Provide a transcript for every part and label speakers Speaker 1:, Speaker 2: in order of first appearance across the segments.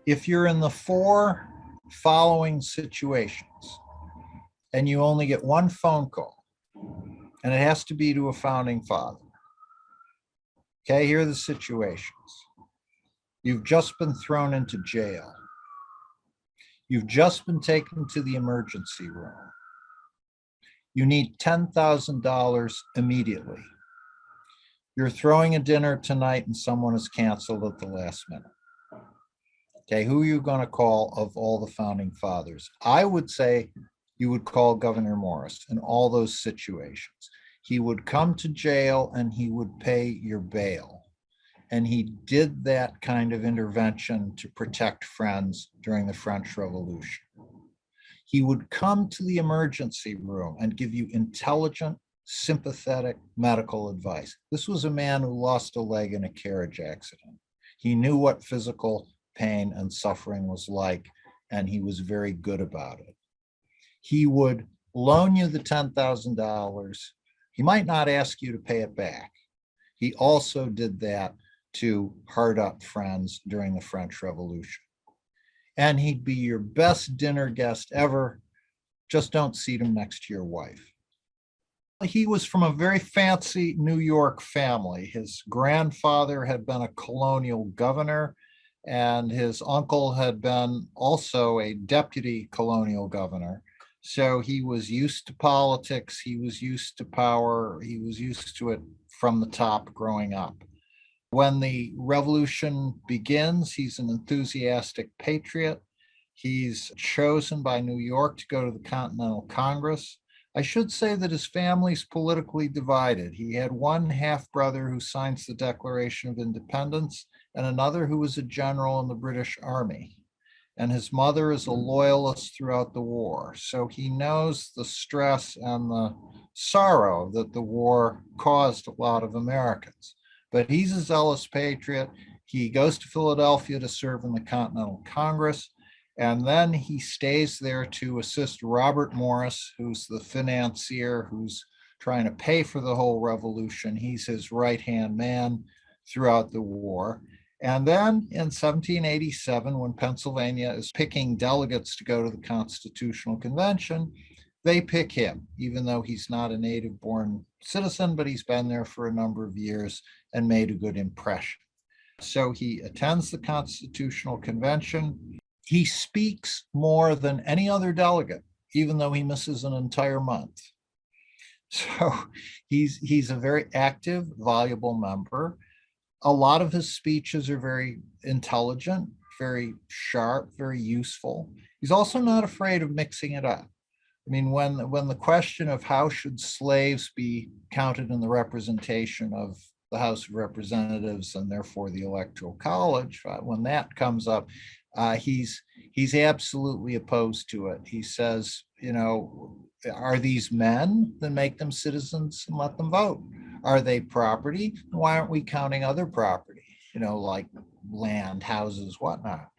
Speaker 1: If you're in the four following situations and you only get one phone call, and it has to be to a founding father, okay, here are the situations. You've just been thrown into jail. You've just been taken to the emergency room. You need $10,000 immediately. You're throwing a dinner tonight and someone has canceled at the last minute. Okay, who are you going to call of all the founding fathers? I would say you would call Gouverneur Morris in all those situations. He would come to jail and he would pay your bail. And he did that kind of intervention to protect friends during the French Revolution. He would come to the emergency room and give you intelligent, sympathetic medical advice. This was a man who lost a leg in a carriage accident. He knew what physical pain and suffering was like, and he was very good about it. He would loan you the $10,000. He might not ask you to pay it back. He also did that to hard up friends during the French Revolution. And he'd be your best dinner guest ever. Just don't seat him next to your wife. He was from a very fancy New York family. His grandfather had been a colonial governor, and his uncle had been also a deputy colonial governor. So he was used to politics, he was used to power, he was used to it from the top growing up. When the revolution begins, he's an enthusiastic patriot. He's chosen by New York to go to the Continental Congress. I should say that his family's politically divided. He had one half brother who signs the Declaration of Independence and another who was a general in the British Army. And his mother is a loyalist throughout the war. So he knows the stress and the sorrow that the war caused a lot of Americans. But he's a zealous patriot. He goes to Philadelphia to serve in the Continental Congress. And then he stays there to assist Robert Morris, who's the financier who's trying to pay for the whole revolution. He's his right-hand man throughout the war. And then in 1787, when Pennsylvania is picking delegates to go to the Constitutional Convention, they pick him, even though he's not a native-born citizen, but he's been there for a number of years and made a good impression. So he attends the Constitutional Convention. He speaks more than any other delegate, even though he misses an entire month. So he's a very active, valuable member. A lot of his speeches are very intelligent, very sharp, very useful. He's also not afraid of mixing it up. I mean, when the question of how should slaves be counted in the representation of the House of Representatives and therefore the Electoral College, when that comes up, he's absolutely opposed to it. He says, are these men? Then make them citizens and let them vote. Are they property? Why aren't we counting other property, like land, houses, whatnot?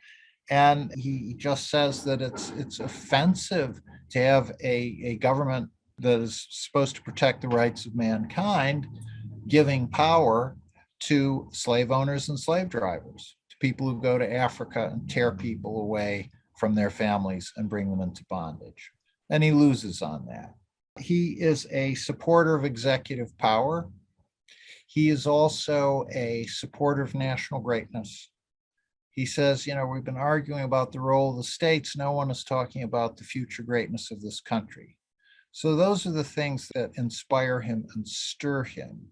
Speaker 1: And he just says that it's offensive to have a government that is supposed to protect the rights of mankind giving power to slave owners and slave drivers, to people who go to Africa and tear people away from their families and bring them into bondage. And he loses on that. He is a supporter of executive power. He is also a supporter of national greatness. He says, we've been arguing about the role of the states. No one is talking about the future greatness of this country. So those are the things that inspire him and stir him.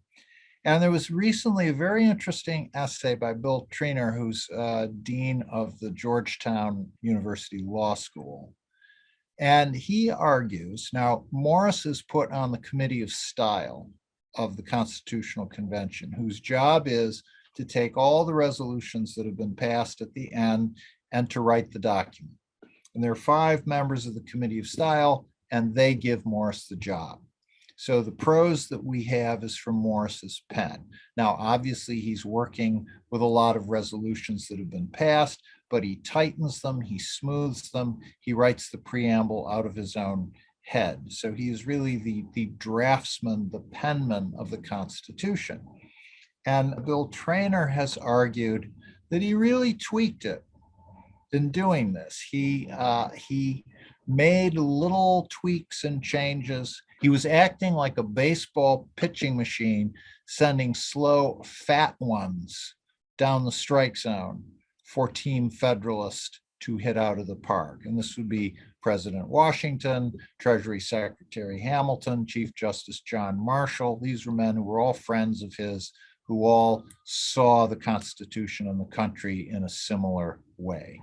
Speaker 1: And there was recently a very interesting essay by Bill Treanor, who's dean of the Georgetown University Law School. And he argues, now Morris is put on the Committee of Style of the Constitutional Convention, whose job is to take all the resolutions that have been passed at the end and to write the document. And there are 5 members of the Committee of Style, and they give Morris the job. So the prose that we have is from Morris's pen. Now, obviously, he's working with a lot of resolutions that have been passed, but he tightens them, he smooths them, he writes the preamble out of his own head. So he is really the draftsman, the penman of the Constitution. And Bill Treanor has argued that he really tweaked it, in doing this. He made little tweaks and changes. He was acting like a baseball pitching machine, sending slow, fat ones down the strike zone for Team Federalist to hit out of the park. And this would be President Washington, Treasury Secretary Hamilton, Chief Justice John Marshall. These were men who were all friends of his, who all saw the Constitution and the country in a similar way.